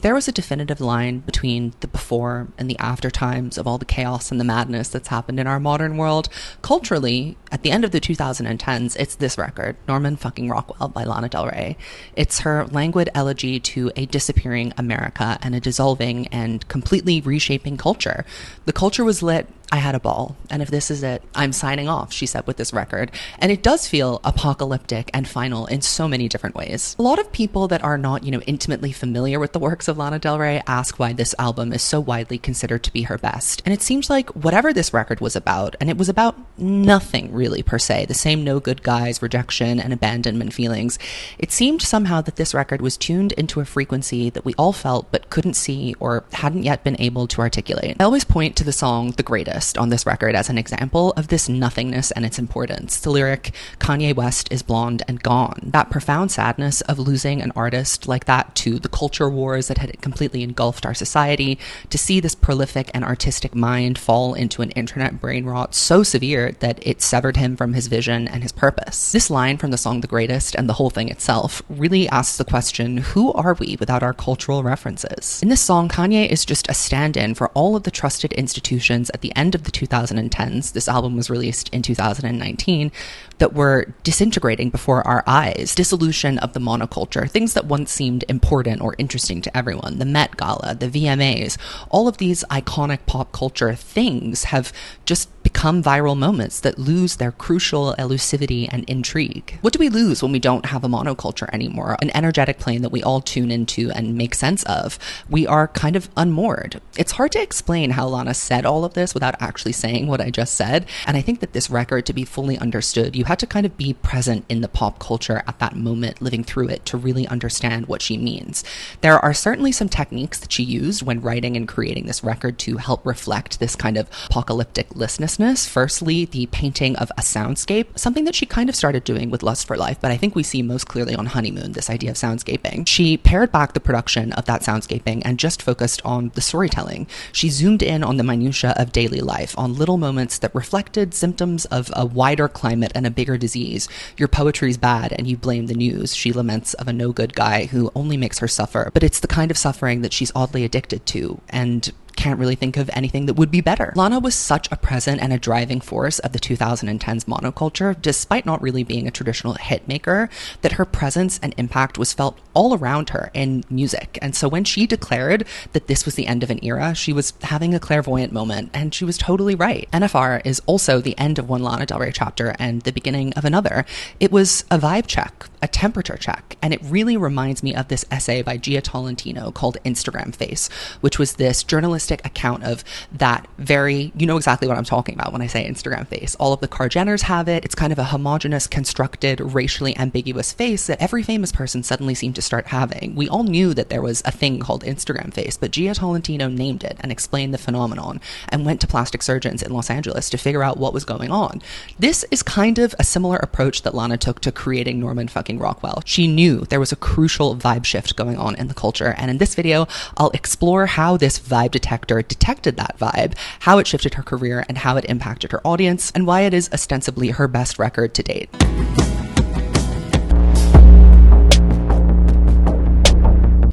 there was a definitive line between the before and the after times of all the chaos and the madness that's happened in our modern world, culturally, at the end of the 2010s, it's this record, Norman fucking Rockwell by Lana Del Rey. It's her languid elegy to a disappearing America and a dissolving and completely reshaping culture. The culture was lit. I had a ball. And if this is it, I'm signing off, she said with this record. And it does feel apocalyptic and final in so many different ways. A lot of people that are not, intimately familiar with the works of Lana Del Rey ask why this album is so widely considered to be her best. And it seems like whatever this record was about, and it was about nothing really per se, the same no good guys, rejection, and abandonment feelings, it seemed somehow that this record was tuned into a frequency that we all felt but couldn't see or hadn't yet been able to articulate. I always point to the song The Greatest on this record as an example of this nothingness and its importance. The lyric, Kanye West is blonde and gone. That profound sadness of losing an artist like that to the culture wars that had completely engulfed our society, to see this prolific and artistic mind fall into an internet brain rot so severe that it severed him from his vision and his purpose. This line from the song The Greatest and the whole thing itself really asks the question, who are we without our cultural references? In this song, Kanye is just a stand-in for all of the trusted institutions at the end of the 2010s, this album was released in 2019, that were disintegrating before our eyes. Dissolution of the monoculture, things that once seemed important or interesting to everyone, the Met Gala, the VMAs, all of these iconic pop culture things have just become viral moments that lose their crucial elusivity and intrigue. What do we lose when we don't have a monoculture anymore? An energetic plane that we all tune into and make sense of. We are kind of unmoored. It's hard to explain how Lana said all of this without actually saying what I just said, and I think that this record, to be fully understood, you had to kind of be present in the pop culture at that moment, living through it, to really understand what she means. There are certainly some techniques that she used when writing and creating this record to help reflect this kind of apocalyptic listlessness. Firstly, the painting of a soundscape, something that she kind of started doing with Lust for Life, but I think we see most clearly on Honeymoon, this idea of soundscaping. She pared back the production of that soundscaping and just focused on the storytelling. She zoomed in on the minutiae of daily life, on little moments that reflected symptoms of a wider climate and a bigger disease. Your poetry's bad and you blame the news, she laments of a no-good guy who only makes her suffer, but it's the kind of suffering that she's oddly addicted to, and can't really think of anything that would be better. Lana was such a present and a driving force of the 2010s monoculture, despite not really being a traditional hit maker, that her presence and impact was felt all around her in music. And so when she declared that this was the end of an era, she was having a clairvoyant moment, and she was totally right. NFR is also the end of one Lana Del Rey chapter and the beginning of another. It was a vibe check, a temperature check, and it really reminds me of this essay by Gia Tolentino called Instagram Face, which was this journalistic account of that very, you know exactly what I'm talking about when I say Instagram face. All of the Kar-Jenners have it. It's kind of a homogenous, constructed, racially ambiguous face that every famous person suddenly seemed to start having. We all knew that there was a thing called Instagram face, but Gia Tolentino named it and explained the phenomenon and went to plastic surgeons in Los Angeles to figure out what was going on. This is kind of a similar approach that Lana took to creating Norman fucking Rockwell. She knew there was a crucial vibe shift going on in the culture, and in this video, I'll explore how this vibe detector detected that vibe, how it shifted her career, and how it impacted her audience, and why it is ostensibly her best record to date.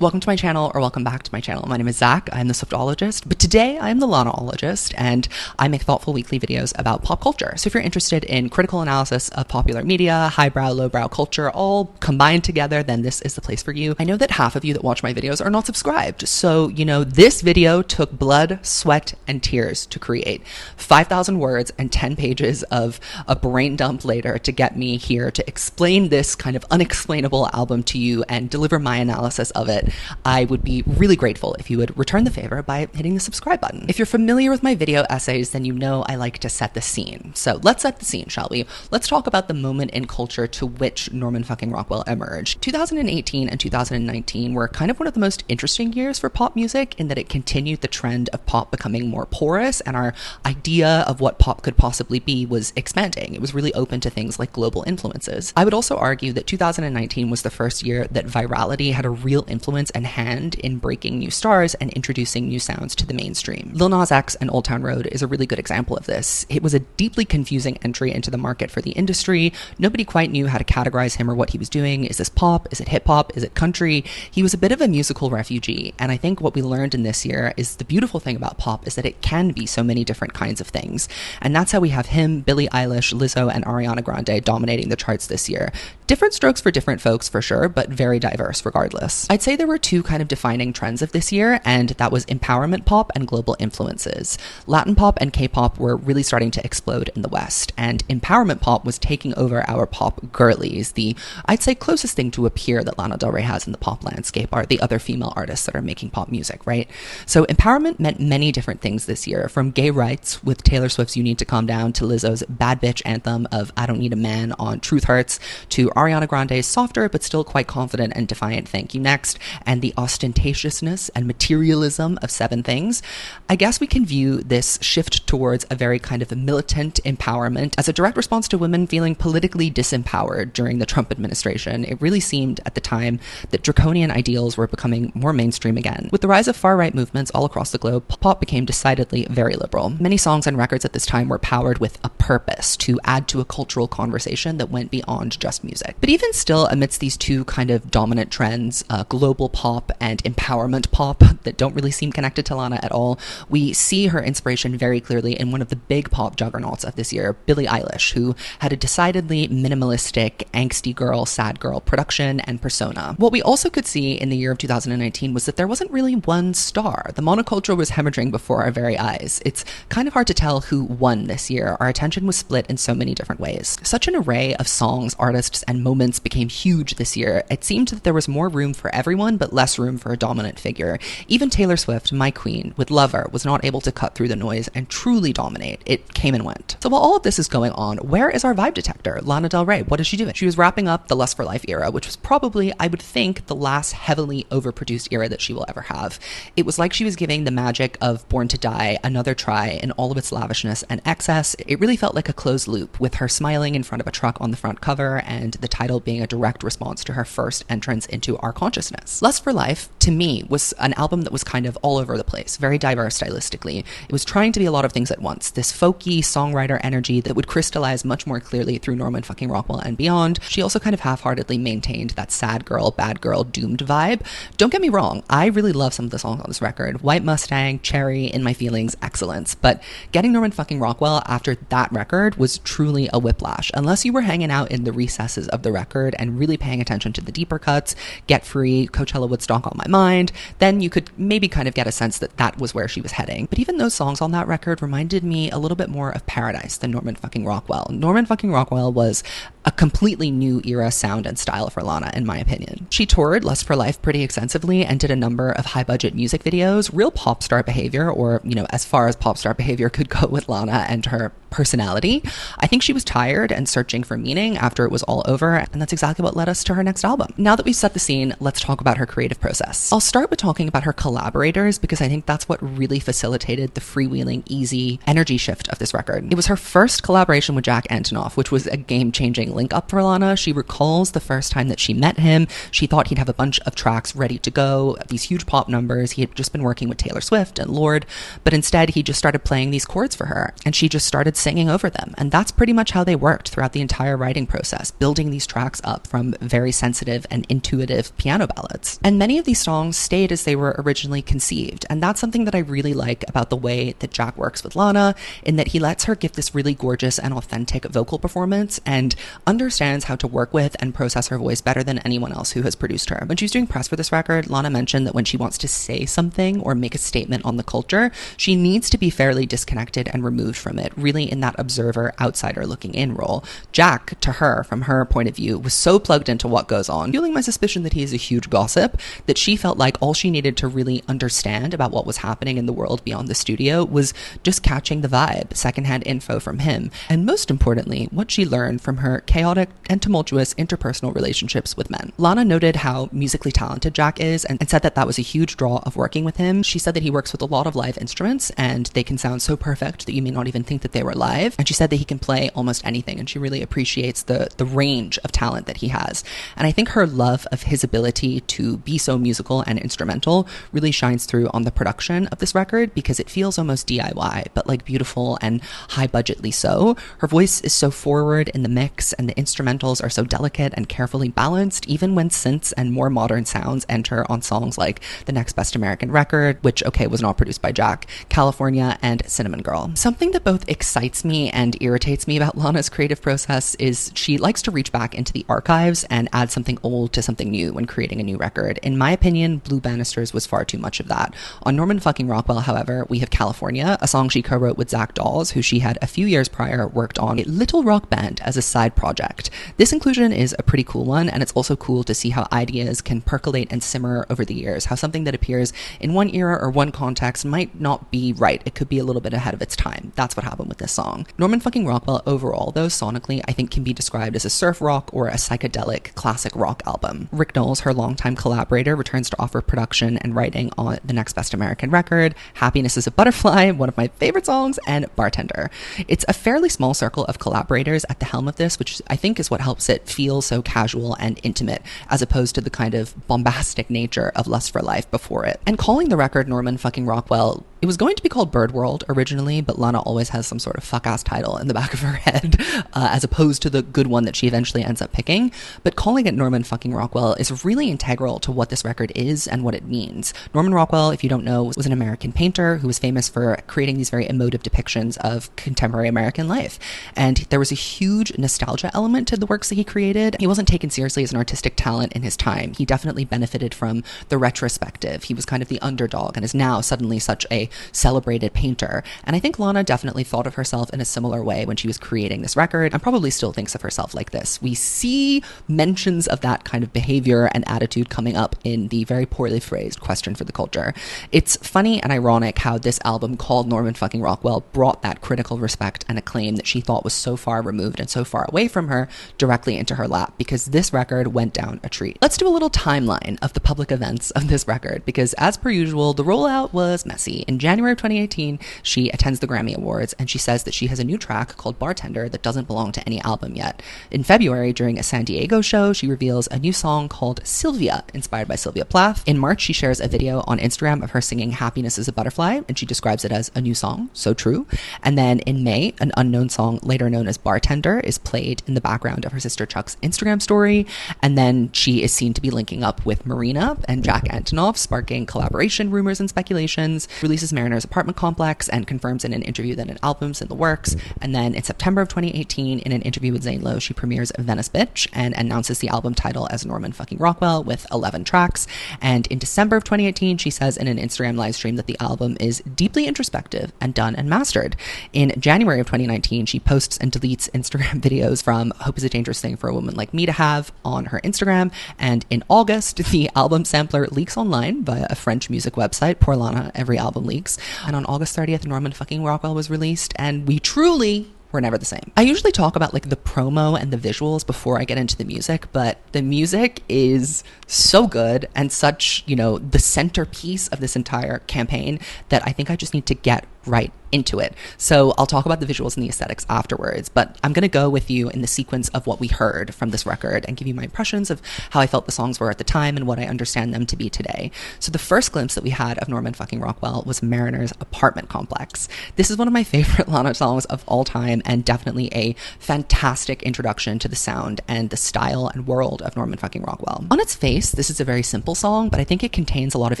Welcome to my channel, or welcome back to my channel. My name is Zach, I'm the Swiftologist, but today I am the lanaologist, and I make thoughtful weekly videos about pop culture. So if you're interested in critical analysis of popular media, highbrow, lowbrow culture, all combined together, then this is the place for you. I know that half of you that watch my videos are not subscribed, so this video took blood, sweat, and tears to create. 5,000 words and 10 pages of a brain dump later to get me here to explain this kind of unexplainable album to you and deliver my analysis of it. I would be really grateful if you would return the favor by hitting the subscribe button. If you're familiar with my video essays, then you know I like to set the scene. So let's set the scene, shall we? Let's talk about the moment in culture to which Norman fucking Rockwell emerged. 2018 and 2019 were kind of one of the most interesting years for pop music in that it continued the trend of pop becoming more porous, and our idea of what pop could possibly be was expanding. It was really open to things like global influences. I would also argue that 2019 was the first year that virality had a real influence influence and hand in breaking new stars and introducing new sounds to the mainstream. Lil Nas X and Old Town Road is a really good example of this. It was a deeply confusing entry into the market for the industry. Nobody quite knew how to categorize him or what he was doing. Is this pop? Is it hip hop? Is it country? He was a bit of a musical refugee, and I think what we learned in this year is the beautiful thing about pop is that it can be so many different kinds of things, and that's how we have him, Billie Eilish, Lizzo, and Ariana Grande dominating the charts this year. Different strokes for different folks for sure, but very diverse regardless. I'd say there were two kind of defining trends of this year, and that was empowerment pop and global influences. Latin pop and K-pop were really starting to explode in the West, and empowerment pop was taking over our pop girlies. The, I'd say, closest thing to a peer that Lana Del Rey has in the pop landscape are the other female artists that are making pop music, right? So empowerment meant many different things this year, from gay rights with Taylor Swift's You Need to Calm Down to Lizzo's bad bitch anthem of I Don't Need a Man on Truth Hurts to Ariana Grande's softer but still quite confident and defiant Thank You Next, and the ostentatiousness and materialism of Seven Things. I guess we can view this shift towards a very kind of militant empowerment as a direct response to women feeling politically disempowered during the Trump administration. It really seemed at the time that draconian ideals were becoming more mainstream again. With the rise of far-right movements all across the globe, pop became decidedly very liberal. Many songs and records at this time were powered with a purpose to add to a cultural conversation that went beyond just music. But even still, amidst these two kind of dominant trends, global pop and empowerment pop that don't really seem connected to Lana at all, we see her inspiration very clearly in one of the big pop juggernauts of this year, Billie Eilish, who had a decidedly minimalistic, angsty girl, sad girl production and persona. What we also could see in the year of 2019 was that there wasn't really one star. The monoculture was hemorrhaging before our very eyes. It's kind of hard to tell who won this year. Our attention was split in so many different ways. Such an array of songs, artists, and moments became huge this year. It seemed that there was more room for everyone, but less room for a dominant figure. Even Taylor Swift, my queen, with Lover, was not able to cut through the noise and truly dominate. It came and went. So while all of this is going on, where is our vibe detector? Lana Del Rey, what is she doing? She was wrapping up the Lust for Life era, which was probably, I would think, the last heavily overproduced era that she will ever have. It was like she was giving the magic of Born to Die another try in all of its lavishness and excess. It really felt like a closed loop, with her smiling in front of a truck on the front cover and the title being a direct response to her first entrance into our consciousness. Lust for Life, to me, was an album that was kind of all over the place, very diverse stylistically. It was trying to be a lot of things at once. This folky songwriter energy that would crystallize much more clearly through Norman fucking Rockwell and beyond. She also kind of half-heartedly maintained that sad girl, bad girl, doomed vibe. Don't get me wrong, I really love some of the songs on this record. White Mustang, Cherry, In My Feelings, excellence. But getting Norman fucking Rockwell after that record was truly a whiplash. Unless you were hanging out in the recesses of the record and really paying attention to the deeper cuts, Get Free, Coachella Woodstock on My Mind, then you could maybe kind of get a sense that that was where she was heading. But even those songs on that record reminded me a little bit more of Paradise than Norman fucking Rockwell. Norman fucking Rockwell was a completely new era sound and style for Lana, in my opinion. She toured Lust for Life pretty extensively and did a number of high-budget music videos, real pop star behavior, or, you know, as far as pop star behavior could go with Lana and her personality. I think she was tired and searching for meaning after it was all over, and that's exactly what led us to her next album. Now that we've set the scene, let's talk about her creative process. I'll start with talking about her collaborators because I think that's what really facilitated the freewheeling, easy energy shift of this record. It was her first collaboration with Jack Antonoff, which was a game-changing link up for Lana. She recalls the first time that she met him, she thought he'd have a bunch of tracks ready to go, these huge pop numbers. He had just been working with Taylor Swift and Lorde, but instead he just started playing these chords for her, and she just started singing over them. And that's pretty much how they worked throughout the entire writing process, building these tracks up from very sensitive and intuitive piano ballads. And many of these songs stayed as they were originally conceived. And that's something that I really like about the way that Jack works with Lana, in that he lets her give this really gorgeous and authentic vocal performance and understands how to work with and process her voice better than anyone else who has produced her. When she was doing press for this record, Lana mentioned that when she wants to say something or make a statement on the culture, she needs to be fairly disconnected and removed from it, really in that observer, outsider looking in role. Jack, to her, from her point of view, was so plugged into what goes on, fueling my suspicion that he is a huge gossip, that she felt like all she needed to really understand about what was happening in the world beyond the studio was just catching the vibe, secondhand info from him, and most importantly, what she learned from her chaotic and tumultuous interpersonal relationships with men. Lana noted how musically talented Jack is and said that that was a huge draw of working with him. She said that he works with a lot of live instruments and they can sound so perfect that you may not even think that they were live. And she said that he can play almost anything, and she really appreciates the range of talent that he has. And I think her love of his ability to be so musical and instrumental really shines through on the production of this record, because it feels almost DIY, but like beautiful and high budgetly so. Her voice is so forward in the mix, and the instrumentals are so delicate and carefully balanced, even when synths and more modern sounds enter on songs like The Next Best American Record, which, okay, was not produced by Jack, California, and Cinnamon Girl. Something that both excites me and irritates me about Lana's creative process is she likes to reach back into the archives and add something old to something new when creating a new record. In my opinion, Blue Banisters was far too much of that. On Norman fucking Rockwell, however, we have California, a song she co-wrote with Zach Dawes, who she had a few years prior worked on a Little Rock Band as a side project. This inclusion is a pretty cool one, and it's also cool to see how ideas can percolate and simmer over the years, how something that appears in one era or one context might not be right. It could be a little bit ahead of its time. That's what happened with this song. Norman fucking Rockwell overall, though, sonically, I think can be described as a surf rock or a psychedelic classic rock album. Rick Knowles, her longtime collaborator, returns to offer production and writing on The Next Best American Record, Happiness is a Butterfly, one of my favorite songs, and Bartender. It's a fairly small circle of collaborators at the helm of this, which I think is what helps it feel so casual and intimate, as opposed to the kind of bombastic nature of Lust for Life before it. And calling the record Norman fucking Rockwell, it was going to be called Bird World originally, but Lana always has some sort of fuck-ass title in the back of her head, as opposed to the good one that she eventually ends up picking. But calling it Norman fucking Rockwell is really integral to what this record is and what it means. Norman Rockwell, if you don't know, was an American painter who was famous for creating these very emotive depictions of contemporary American life. And there was a huge nostalgia element to the works that he created. He wasn't taken seriously as an artistic talent in his time. He definitely benefited from the retrospective. He was kind of the underdog and is now suddenly such a celebrated painter. And I think Lana definitely thought of herself in a similar way when she was creating this record, and probably still thinks of herself like this. We see mentions of that kind of behavior and attitude coming up in the very poorly phrased Question for the Culture. It's funny and ironic how this album called Norman fucking Rockwell brought that critical respect and acclaim that she thought was so far removed and so far away from her directly into her lap, because this record went down a treat. Let's do a little timeline of the public events of this record, because as per usual, the rollout was messy. In January of 2018, she attends the Grammy Awards, and she says that she has a new track called Bartender that doesn't belong to any album yet. In February, during a San Diego show, she reveals a new song called Sylvia, inspired by Sylvia Plath. In March, she shares a video on Instagram of her singing Happiness is a Butterfly, and she describes it as a new song, so true. And then in May, an unknown song, later known as Bartender, is played in the background of her sister Chuck's Instagram story, and then she is seen to be linking up with Marina and Jack Antonoff, sparking collaboration rumors and speculations, releases Mariner's apartment complex, and confirms in an interview that an album's in the works. And then in September of 2018, in an interview with Zane Lowe, she premieres Venice Bitch and announces the album title as Norman fucking Rockwell with 11 tracks. And in December of 2018, she says in an Instagram live stream that the album is deeply introspective and done and mastered. In January of 2019, she posts and deletes Instagram videos from Hope is a Dangerous Thing for a Woman Like Me to Have on her Instagram. And in August, the album sampler leaks online via a French music website. Poor Lana, every album leaks. And on August 30th, Norman fucking Rockwell was released, and we truly were never the same. I usually talk about like the promo and the visuals before I get into the music, but the music is so good and such, you know, the centerpiece of this entire campaign that I think I just need to get right into it. So I'll talk about the visuals and the aesthetics afterwards, but I'm going to go with you in the sequence of what we heard from this record and give you my impressions of how I felt the songs were at the time and what I understand them to be today. So the first glimpse that we had of Norman fucking Rockwell was Mariner's Apartment Complex. This is one of my favorite Lana songs of all time, and definitely a fantastic introduction to the sound and the style and world of Norman fucking Rockwell. On its face, this is a very simple song, but I think it contains a lot of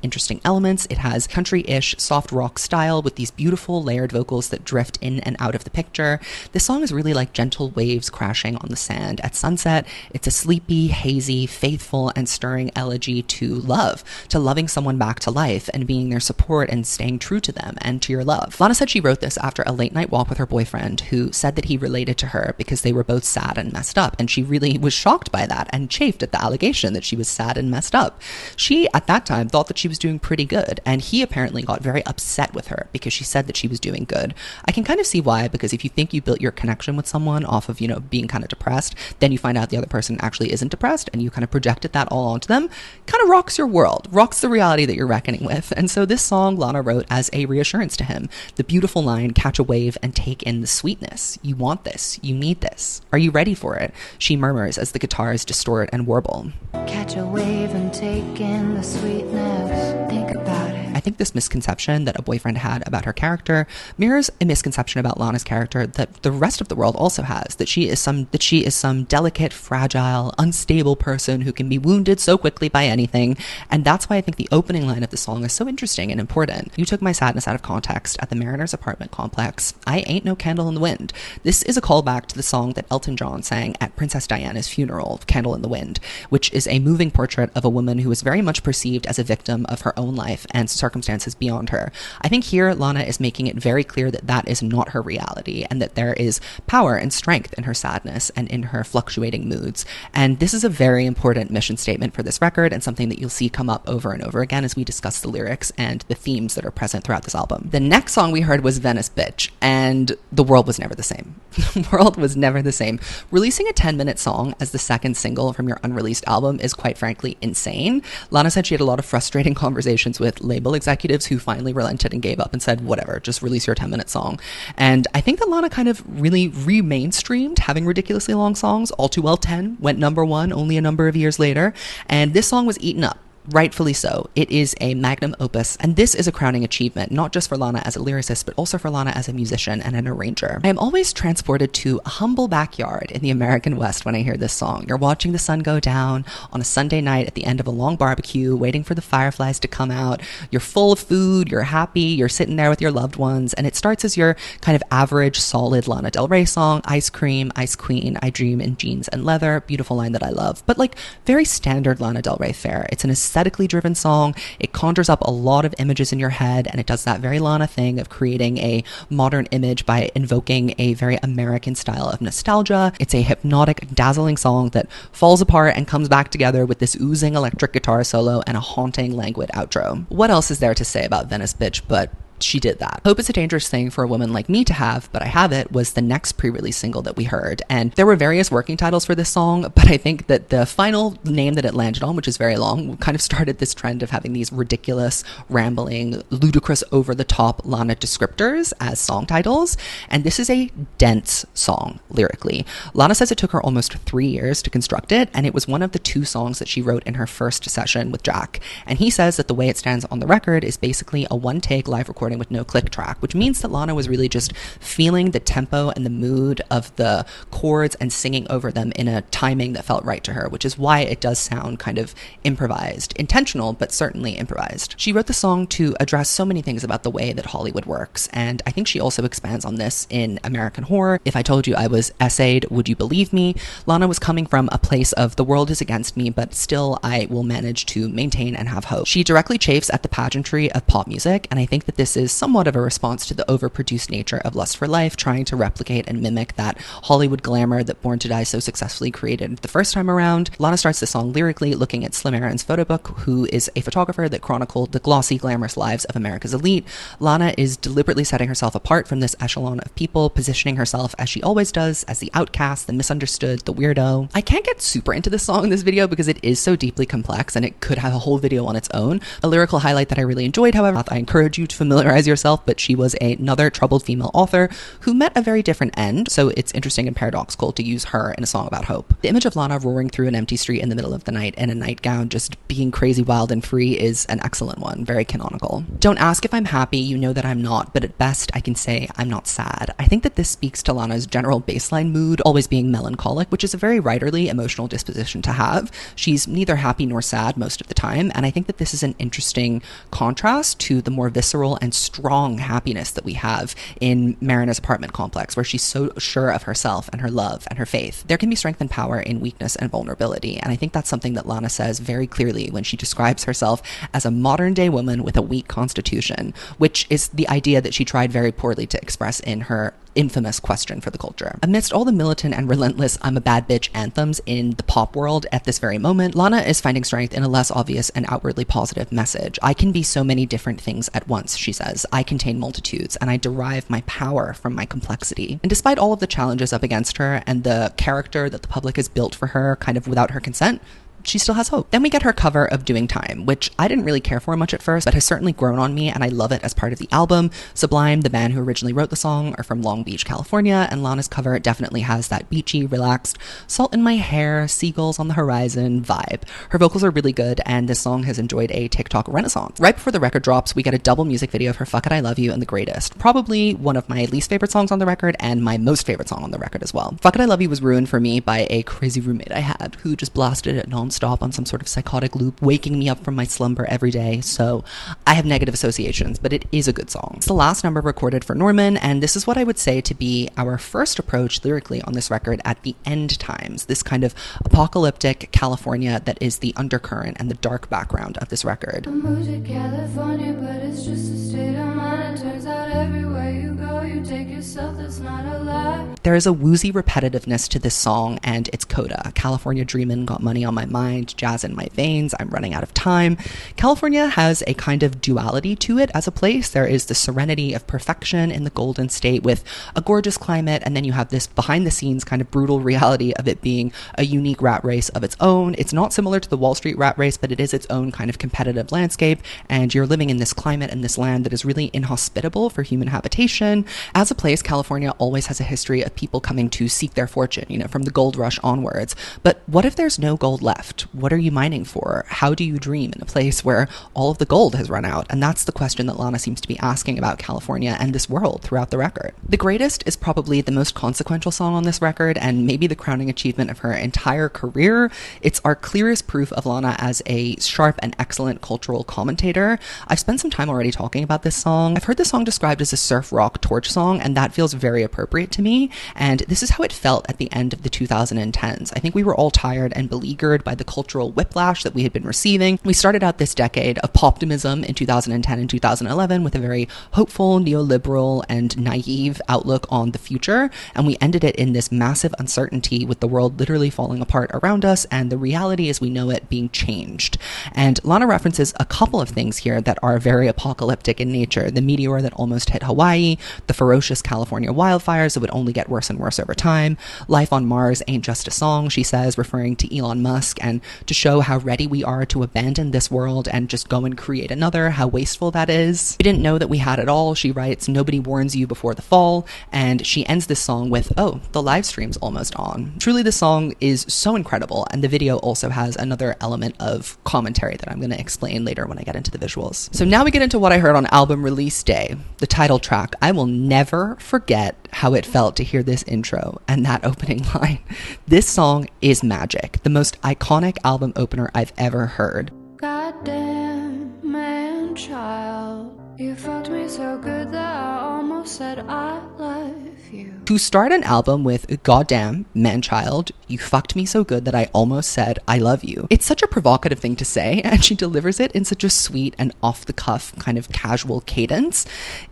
interesting elements. It has country-ish soft rock style with these beautiful layered vocals that drift in and out of the picture. This song is really like gentle waves crashing on the sand at sunset. It's a sleepy, hazy, faithful, and stirring elegy to love, to loving someone back to life and being their support and staying true to them and to your love. Lana said she wrote this after a late night walk with her boyfriend, who said that he related to her because they were both sad and messed up, and she really was shocked by that and chafed at the allegation that she was sad and messed up. She, at that time, thought that she was doing pretty good, and he apparently got very upset with her because she said said that she was doing good. I can kind of see why, because if you think you built your connection with someone off of, being kind of depressed, then you find out the other person actually isn't depressed and you kind of projected that all onto them, kind of rocks your world, rocks the reality that you're reckoning with. And so this song Lana wrote as a reassurance to him. The beautiful line, catch a wave and take in the sweetness. You want this. You need this. Are you ready for it? She murmurs as the guitars distort and warble. Catch a wave and take in the sweetness. Think about it. I think this misconception that a boyfriend had about her character mirrors a misconception about Lana's character that the rest of the world also has, that she is some delicate, fragile, unstable person who can be wounded so quickly by anything. And that's why I think the opening line of the song is so interesting and important. You took my sadness out of context at the Mariner's apartment complex. I ain't no candle in the wind. This is a callback to the song that Elton John sang at Princess Diana's funeral, Candle in the Wind, which is a moving portrait of a woman who was very much perceived as a victim of her own life and circumstances beyond her. I think here Lana is making it very clear that that is not her reality and that there is power and strength in her sadness and in her fluctuating moods. And this is a very important mission statement for this record and something that you'll see come up over and over again as we discuss the lyrics and the themes that are present throughout this album. The next song we heard was Venice Bitch, and the world was never the same. The world was never the same. Releasing a 10-minute song as the second single from your unreleased album is quite frankly insane. Lana said she had a lot of frustrating conversations with label executives who finally relented and gave up and said, whatever, just release your 10-minute song. And I think that Lana kind of really re-mainstreamed having ridiculously long songs. All Too Well 10 went #1 only a number of years later, and this song was eaten up. Rightfully so. It is a magnum opus, and this is a crowning achievement, not just for Lana as a lyricist, but also for Lana as a musician and an arranger. I am always transported to a humble backyard in the American West when I hear this song. You're watching the sun go down on a Sunday night at the end of a long barbecue, waiting for the fireflies to come out. You're full of food, you're happy, you're sitting there with your loved ones, and it starts as your kind of average, solid Lana Del Rey song, Ice Cream, Ice Queen, I Dream in Jeans and Leather, beautiful line that I love, but like very standard Lana Del Rey fare. It's an aesthetically driven song. It conjures up a lot of images in your head, and it does that very Lana thing of creating a modern image by invoking a very American style of nostalgia. It's a hypnotic, dazzling song that falls apart and comes back together with this oozing electric guitar solo and a haunting, languid outro. What else is there to say about Venice Bitch but she did that? Hope is a dangerous thing for a woman like me to have, but I have it was the next pre-release single that we heard. And there were various working titles for this song, but I think that the final name that it landed on, which is very long, kind of started this trend of having these ridiculous, rambling, ludicrous, over-the-top Lana descriptors as song titles. And this is a dense song, lyrically. Lana says it took her almost 3 years to construct it, and it was one of the 2 songs that she wrote in her first session with Jack. And he says that the way it stands on the record is basically a one-take live recording with no click track, which means that Lana was really just feeling the tempo and the mood of the chords and singing over them in a timing that felt right to her, which is why it does sound kind of improvised. Intentional, but certainly improvised. She wrote the song to address so many things about the way that Hollywood works, and I think she also expands on this in American Horror. If I told you I was essayed, would you believe me? Lana was coming from a place of the world is against me, but still I will manage to maintain and have hope. She directly chafes at the pageantry of pop music, and I think that this is somewhat of a response to the overproduced nature of Lust for Life, trying to replicate and mimic that Hollywood glamour that Born to Die so successfully created the first time around. Lana starts the song lyrically looking at Slim Aaron's photo book, who is a photographer that chronicled the glossy, glamorous lives of America's elite. Lana is deliberately setting herself apart from this echelon of people, positioning herself as she always does, as the outcast, the misunderstood, the weirdo. I can't get super into this song in this video because it is so deeply complex and it could have a whole video on its own. A lyrical highlight that I really enjoyed, however, I encourage you to familiarize yourself, but she was another troubled female author who met a very different end, so it's interesting and paradoxical to use her in a song about hope. The image of Lana roaring through an empty street in the middle of the night in a nightgown, just being crazy, wild, and free is an excellent one, very canonical. Don't ask if I'm happy, you know that I'm not, but at best I can say I'm not sad. I think that this speaks to Lana's general baseline mood, always being melancholic, which is a very writerly emotional disposition to have. She's neither happy nor sad most of the time, and I think that this is an interesting contrast to the more visceral and strong happiness that we have in Mariner's apartment complex, where she's so sure of herself and her love and her faith. There can be strength and power in weakness and vulnerability, and I think that's something that Lana says very clearly when she describes herself as a modern-day woman with a weak constitution, which is the idea that she tried very poorly to express in her infamous question for the culture. Amidst all the militant and relentless I'm a bad bitch anthems in the pop world at this very moment, Lana is finding strength in a less obvious and outwardly positive message. I can be so many different things at once, she says. I contain multitudes, and I derive my power from my complexity. And despite all of the challenges up against her and the character that the public has built for her kind of without her consent, she still has hope. Then we get her cover of Doing Time, which I didn't really care for much at first, but has certainly grown on me, and I love it as part of the album. Sublime, the band who originally wrote the song, are from Long Beach, California, and Lana's cover definitely has that beachy, relaxed, salt in my hair, seagulls on the horizon vibe. Her vocals are really good, and this song has enjoyed a TikTok renaissance. Right before the record drops, we get a double music video of her Fuck It, I Love You and The Greatest. Probably one of my least favorite songs on the record, and my most favorite song on the record as well. Fuck It, I Love You was ruined for me by a crazy roommate I had who just blasted it nonstop on some sort of psychotic loop, waking me up from my slumber every day, so I have negative associations, but it is a good song. It's the last number recorded for Norman, and this is what I would say to be our first approach lyrically on this record at the end times, this kind of apocalyptic California that is the undercurrent and the dark background of this record. I moved to California, but it's just a state of mind. It turns out everywhere you go, you take yourself, that's not a lie. There is a woozy repetitiveness to this song and its coda. California dreamin', got money on my mind, jazz in my veins, I'm running out of time. California has a kind of duality to it as a place. There is the serenity of perfection in the Golden State with a gorgeous climate, and then you have this behind the scenes kind of brutal reality of it being a unique rat race of its own. It's not similar to the Wall Street rat race, but it is its own kind of competitive landscape, and you're living in this climate and this land that is really inhospitable for human habitation. As a place, California always has a history of people coming to seek their fortune, from the gold rush onwards. But what if there's no gold left? What are you mining for? How do you dream in a place where all of the gold has run out? And that's the question that Lana seems to be asking about California and this world throughout the record. The Greatest is probably the most consequential song on this record, and maybe the crowning achievement of her entire career. It's our clearest proof of Lana as a sharp and excellent cultural commentator. I've spent some time already talking about this song. I've heard this song described as a surf rock torch song, and that feels very appropriate to me. And this is how it felt at the end of the 2010s. I think we were all tired and beleaguered by the cultural whiplash that we had been receiving. We started out this decade of poptimism in 2010 and 2011 with a very hopeful, neoliberal, and naive outlook on the future, and we ended it in this massive uncertainty with the world literally falling apart around us and the reality as we know it being changed. And Lana references a couple of things here that are very apocalyptic in nature. The meteor that almost hit Hawaii, the ferocious California wildfires that would only get worse and worse over time. Life on Mars ain't just a song, she says, referring to Elon Musk, and to show how ready we are to abandon this world and just go and create another, how wasteful that is. We didn't know that we had it all, she writes, nobody warns you before the fall, and she ends this song with, oh, the live stream's almost on. Truly, the song is so incredible, and the video also has another element of commentary that I'm going to explain later when I get into the visuals. So now we get into what I heard on album release day, the title track. I will never forget how it felt to hear this intro and that opening line. This song is magic, the most iconic album opener I've ever heard. Goddamn man child, you fucked me so good that I almost said I love you. To start an album with goddamn man-child, you fucked me so good that I almost said I love you. It's such a provocative thing to say, and she delivers it in such a sweet and off-the-cuff kind of casual cadence.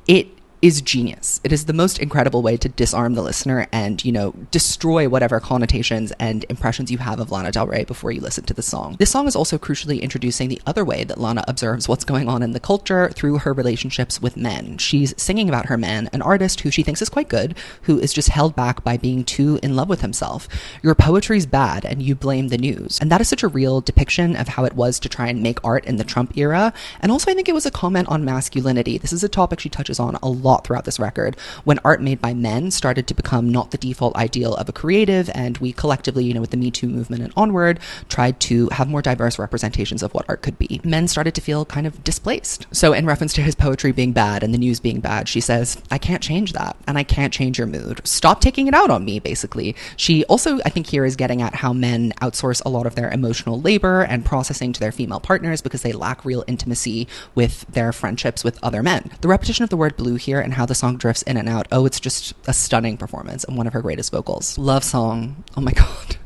It is genius. It is the most incredible way to disarm the listener and, destroy whatever connotations and impressions you have of Lana Del Rey before you listen to the song. This song is also crucially introducing the other way that Lana observes what's going on in the culture through her relationships with men. She's singing about her man, an artist who she thinks is quite good, who is just held back by being too in love with himself. Your poetry's bad and you blame the news. And that is such a real depiction of how it was to try and make art in the Trump era. And also I think it was a comment on masculinity. This is a topic she touches on a lot throughout this record, when art made by men started to become not the default ideal of a creative, and we collectively, with the Me Too movement and onward, tried to have more diverse representations of what art could be. Men started to feel kind of displaced. So in reference to his poetry being bad and the news being bad, she says, I can't change that, and I can't change your mood. Stop taking it out on me, basically. She also, I think, here is getting at how men outsource a lot of their emotional labor and processing to their female partners because they lack real intimacy with their friendships with other men. The repetition of the word blue here and how the song drifts in and out, it's just a stunning performance and one of her greatest vocals. Love song. Oh my god.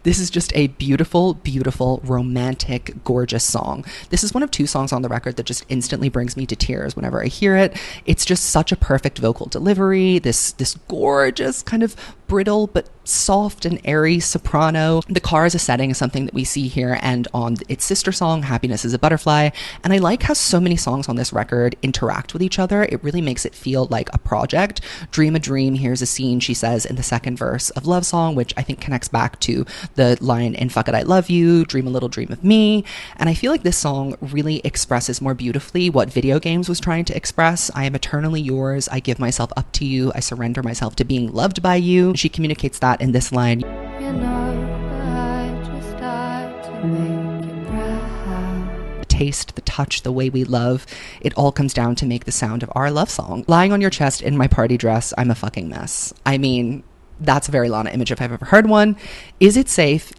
This is just a beautiful, beautiful, romantic, gorgeous song. This is one of 2 songs on the record that just instantly brings me to tears whenever I hear it. It's just such a perfect vocal delivery, this gorgeous kind of brittle but soft and airy soprano. The car as a setting is something that we see here and on its sister song, Happiness is a Butterfly. And I like how so many songs on this record interact with each other. It really makes it feel like a project. Dream a Dream, here's a scene, she says in the second verse of Love Song, which I think connects back to the line in Fuck It, I Love You, Dream a Little Dream of Me. And I feel like this song really expresses more beautifully what Video Games was trying to express. I am eternally yours. I give myself up to you. I surrender myself to being loved by you. She communicates that in this line. You know, I just died to make you proud. The taste, the touch, the way we love, it all comes down to make the sound of our love song. Lying on your chest in my party dress, I'm a fucking mess. I mean, that's a very Lana image if I've ever heard one. Is it safe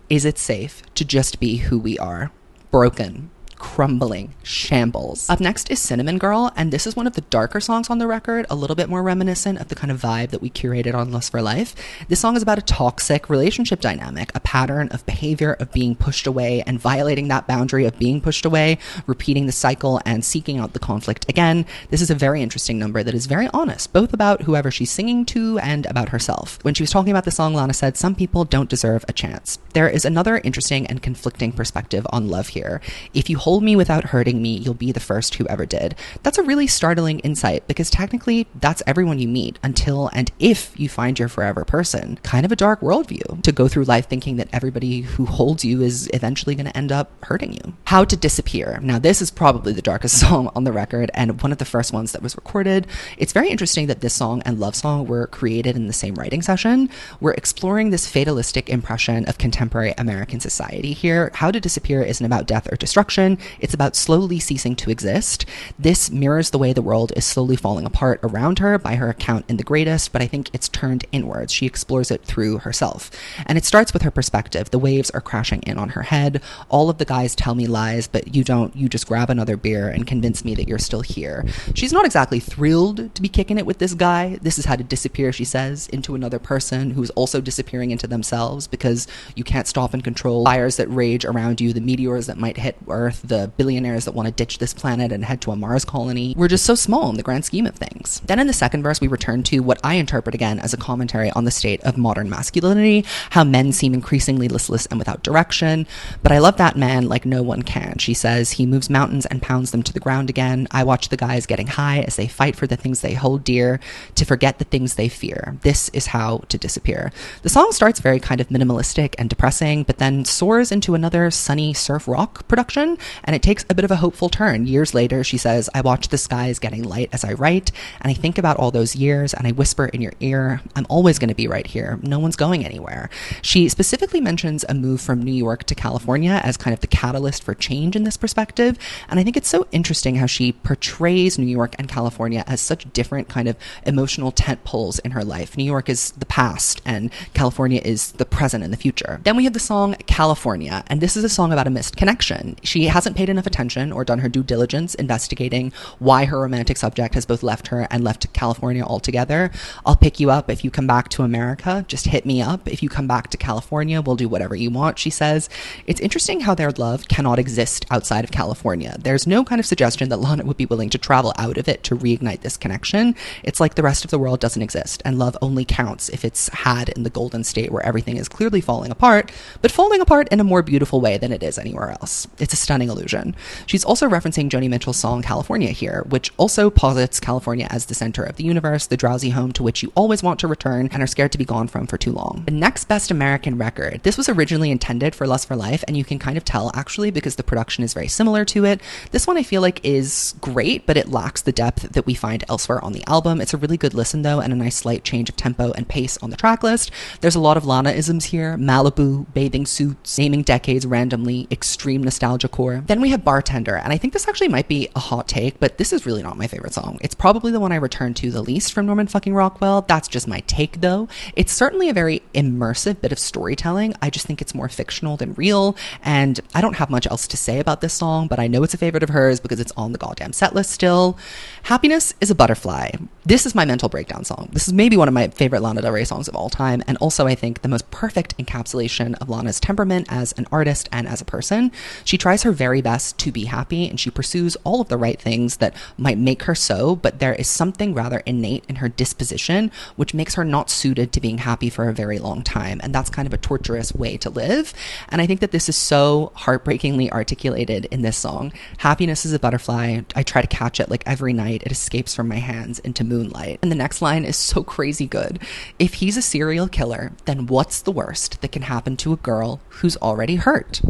to just be who we are? Broken, crumbling, shambles. Up next is Cinnamon Girl, and this is one of the darker songs on the record, a little bit more reminiscent of the kind of vibe that we curated on Lust for Life. This song is about a toxic relationship dynamic, a pattern of behavior of being pushed away and violating that boundary of being pushed away, repeating the cycle and seeking out the conflict again. This is a very interesting number that is very honest, both about whoever she's singing to and about herself. When she was talking about the song, Lana said, "Some people don't deserve a chance." There is another interesting and conflicting perspective on love here. If you hold me without hurting me, you'll be the first who ever did. That's a really startling insight because technically that's everyone you meet until and if you find your forever person. Kind of a dark worldview to go through life thinking that everybody who holds you is eventually going to end up hurting you. How to Disappear. Now this is probably the darkest song on the record and one of the first ones that was recorded. It's very interesting that this song and Love Song were created in the same writing session. We're exploring this fatalistic impression of contemporary American society here. How to Disappear isn't about death or destruction. It's about slowly ceasing to exist. This mirrors the way the world is slowly falling apart around her, by her account in The Greatest, but I think it's turned inwards. She explores it through herself. And it starts with her perspective. The waves are crashing in on her head. All of the guys tell me lies, but you don't. You just grab another beer and convince me that you're still here. She's not exactly thrilled to be kicking it with this guy. This is how to disappear, she says, into another person who's also disappearing into themselves because you can't stop and control fires that rage around you, the meteors that might hit Earth, the billionaires that want to ditch this planet and head to a Mars colony. We're just so small in the grand scheme of things. Then in the second verse, we return to what I interpret again as a commentary on the state of modern masculinity, how men seem increasingly listless and without direction. But I love that man like no one can. She says, he moves mountains and pounds them to the ground again. I watch the guys getting high as they fight for the things they hold dear, to forget the things they fear. This is how to disappear. The song starts very kind of minimalistic and depressing, but then soars into another sunny surf rock production, and it takes a bit of a hopeful turn. Years later, she says, I watch the skies getting light as I write, and I think about all those years, and I whisper in your ear, I'm always going to be right here. No one's going anywhere. She specifically mentions a move from New York to California as kind of the catalyst for change in this perspective, and I think it's so interesting how she portrays New York and California as such different kind of emotional tent poles in her life. New York is the past, and California is the present and the future. Then we have the song California, and this is a song about a missed connection. She hasn't paid enough attention or done her due diligence investigating why her romantic subject has both left her and left California altogether. I'll pick you up if you come back to America. Just hit me up. If you come back to California, we'll do whatever you want, she says. It's interesting how their love cannot exist outside of California. There's no kind of suggestion that Lana would be willing to travel out of it to reignite this connection. It's like the rest of the world doesn't exist, and love only counts if it's had in the golden state where everything is clearly falling apart, but falling apart in a more beautiful way than it is anywhere else. It's a stunning illusion. She's also referencing Joni Mitchell's song California here, which also posits California as the center of the universe, the drowsy home to which you always want to return and are scared to be gone from for too long. The next best American record. This was originally intended for Lust for Life, and you can kind of tell actually because the production is very similar to it. This one I feel like is great, but it lacks the depth that we find elsewhere on the album. It's a really good listen though, and a nice slight change of tempo and pace on the track list. There's a lot of Lana-isms here: Malibu, bathing suits, naming decades randomly, extreme nostalgia core. Then we have Bartender, and I think this actually might be a hot take, but this is really not my favorite song. It's probably the one I return to the least from Norman fucking Rockwell. That's just my take though. It's certainly a very immersive bit of storytelling. I just think it's more fictional than real, and I don't have much else to say about this song, but I know it's a favorite of hers because it's on the goddamn set list still. Happiness is a Butterfly. This is my mental breakdown song. This is maybe one of my favorite Lana Del Rey songs of all time, and also I think the most perfect encapsulation of Lana's temperament as an artist and as a person. She tries her very best to be happy, and she pursues all of the right things that might make her so, but there is something rather innate in her disposition which makes her not suited to being happy for a very long time, and that's kind of a torturous way to live. And I think that this is so heartbreakingly articulated in this song. Happiness is a butterfly. I try to catch it like every night. It escapes from my hands into moonlight. And the next line is so crazy good. If he's a serial killer, then what's the worst that can happen to a girl who's already hurt?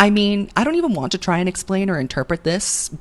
I mean, I don't even want to try and explain or interpret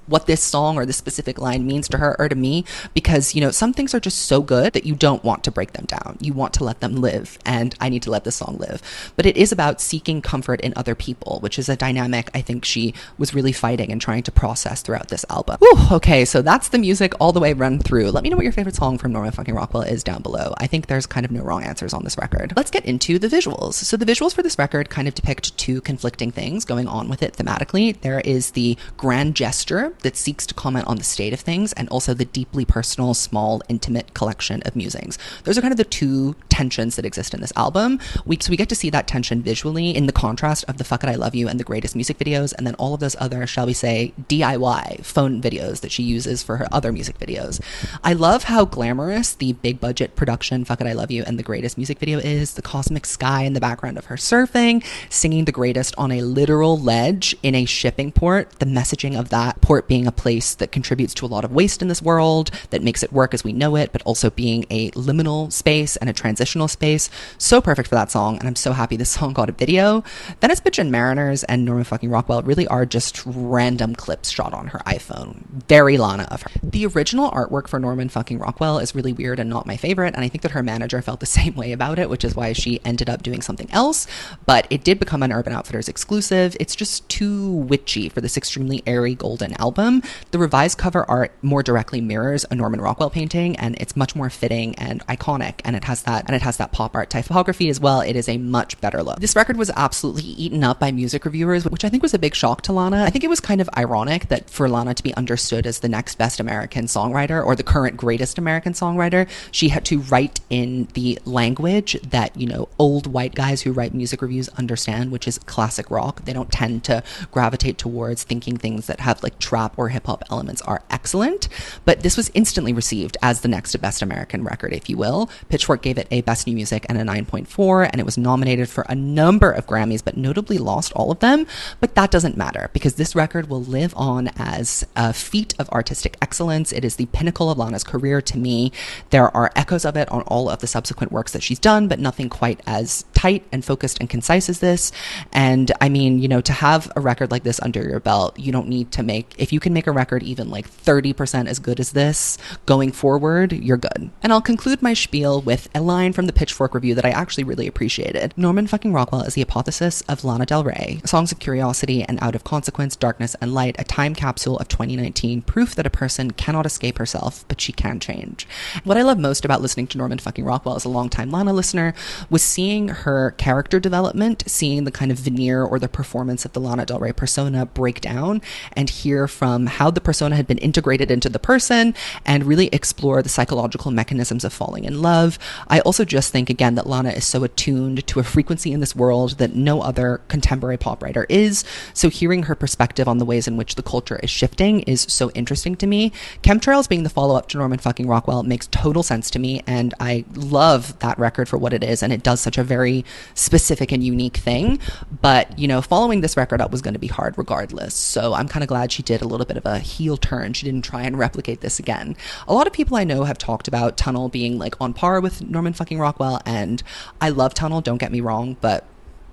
what this song or this specific line means to her or to me, because, you know, some things are just so good that you don't want to break them down. You want to let them live, and I need to let this song live. But it is about seeking comfort in other people, which is a dynamic I think she was really fighting and trying to process throughout this album. Whew, okay, so that's the music all the way run through. Let me know what your favorite song from Norman fucking Rockwell is down below. I think there's kind of no wrong answers on this record. Let's get into the visuals. So the visuals for this record kind of depict two conflicting things going on with it thematically. There is the grand gesture that seeks to comment on the state of things, and also the deeply personal, small, intimate collection of musings. Those are kind of the two tensions that exist in this album. We get to see that tension visually in the contrast of the Fuck It I Love You and the Greatest music videos, and then all of those other, shall we say, DIY phone videos that she uses for her other music videos. I love how glamorous the big budget production Fuck It I Love You and the Greatest music video is. The cosmic sky in the background of her surfing, singing The Greatest on a literal ledge in a shipping port, the messaging of that port being a place that contributes to a lot of waste in this world, that makes it work as we know it, but also being a liminal space and a transitional space. So perfect for that song, and I'm so happy this song got a video. Venice Bitch and Mariners and Norman fucking Rockwell really are just random clips shot on her iPhone. Very Lana of her. The original artwork for Norman fucking Rockwell is really weird and not my favorite, and I think that her manager felt the same way about it, which is why she ended up doing something else, but it did become an Urban Outfitters exclusive. It's just too witchy for this extremely airy golden album. The revised cover art more directly mirrors a Norman Rockwell painting, and it's much more fitting and iconic, and it has that pop art typography as well. It is a much better look. This record was absolutely eaten up by music reviewers, which I think was a big shock to Lana. I think it was kind of ironic that for Lana to be understood as the next best American songwriter, or the current greatest American songwriter, she had to write in the language that, you know, old white guys who write music reviews understand, which is classic rock. They don't tend to gravitate towards thinking things that have like trap or hip-hop elements are excellent, but this was instantly received as the next best American record, if you will. Pitchfork gave it a Best New Music and a 9.4, and it was nominated for a number of Grammys, but notably lost all of them. But that doesn't matter, because this record will live on as a feat of artistic excellence. It is the pinnacle of Lana's career to me. There are echoes of it on all of the subsequent works that she's done, but nothing quite as tight and focused and concise as this. And I mean, you know, to have a record like this under your belt, you don't need to if you can make a record even like 30% as good as this going forward, you're good. And I'll conclude my spiel with a line from the Pitchfork review that I actually really appreciated. Norman fucking Rockwell is the apotheosis of Lana Del Rey. Songs of Curiosity and Out of Consequence, Darkness and Light, a time capsule of 2019, proof that a person cannot escape herself, but she can change. What I love most about listening to Norman fucking Rockwell as a longtime Lana listener was seeing her character development, seeing the kind of veneer or the performance of the Lana Del Rey persona break down, and hear from how the persona had been integrated into the person, and really explore the psychological mechanisms of falling in love. I also just think, again, that Lana is so attuned to a frequency in this world that no other contemporary pop writer is. So hearing her perspective on the ways in which the culture is shifting is so interesting to me. Chemtrails being the follow-up to Norman fucking Rockwell makes total sense to me, and I love that record for what it is, and it does such a very specific and unique thing. But, you know, following this record up was going to be hard regardless. So I'm kind of glad she did a little bit of a heel turn. She didn't try and replicate this again. A lot of people I know have talked about Tunnel being like on par with Norman fucking Rockwell, and I love Tunnel, don't get me wrong, but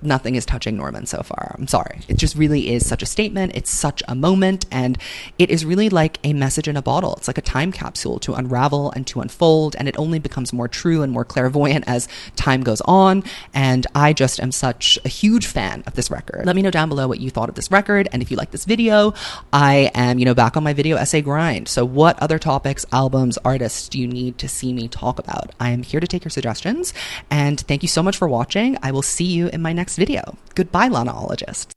nothing is touching Norman so far. I'm sorry. It just really is such a statement. It's such a moment, and it is really like a message in a bottle. It's like a time capsule to unravel and to unfold, and it only becomes more true and more clairvoyant as time goes on, and I just am such a huge fan of this record. Let me know down below what you thought of this record, and if you like this video, I am, you know, back on my video essay grind. So what other topics, albums, artists do you need to see me talk about? I am here to take your suggestions, and thank you so much for watching. I will see you in my next video. Goodbye, lanaologists.